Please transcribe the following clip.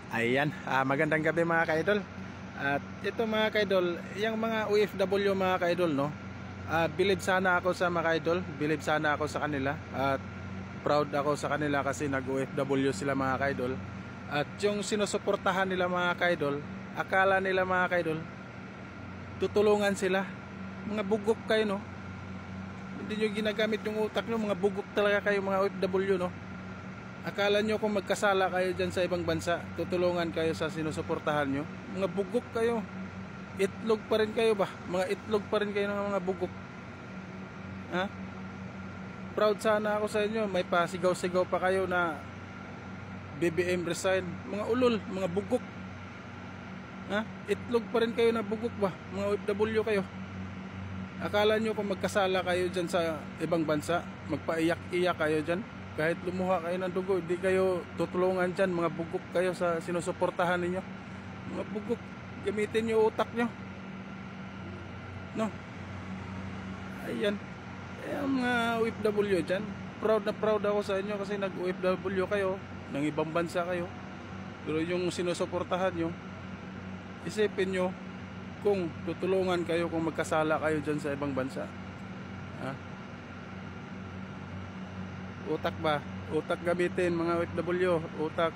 Ayan, magandang gabi mga ka-idol. At ito mga ka-idol, yung mga OFW mga ka-idol, no? Believe sana ako sa mga ka-idol, believe sana ako sa kanila. At proud ako sa kanila kasi nag-OFW sila mga ka-idol. At yung sinusuportahan nila mga ka-idol, akala nila mga ka-idol, tutulungan sila. Mga bugok kayo, no? Hindi nyo ginagamit yung utak nyo, mga bugok talaga kayo mga OFW, no? Akala nyo kung magkasala kayo dyan sa ibang bansa, tutulungan kayo sa sinusuportahan nyo? Mga bugok kayo. Itlog pa rin kayo ba? Mga itlog pa rin kayo ng mga bugok. Ha? Proud sana ako sa inyo. May pasigaw-sigaw pa kayo na BBM resign. Mga ulol, mga bugok. Ha? Itlog pa rin kayo na bugok ba? Mga OFW kayo. Akala nyo kung magkasala kayo dyan sa ibang bansa, magpaiyak-iyak kayo dyan? Kahit lumuha kayo ng dugo, hindi kayo tutulungan dyan. Mga bugok kayo sa sinusuportahan ninyo. Mga bugok, gamitin nyo utak nyo. No? Ayan. Ayan mga OFW dyan. Proud na proud ako sa inyo kasi nag-OFW kayo. Ng ibang bansa kayo. Pero yung sinusuportahan nyo, isipin nyo kung tutulungan kayo kung magkasala kayo dyan sa ibang bansa. Ha? Utak ba? Utak gamitin mga OFW. Utak.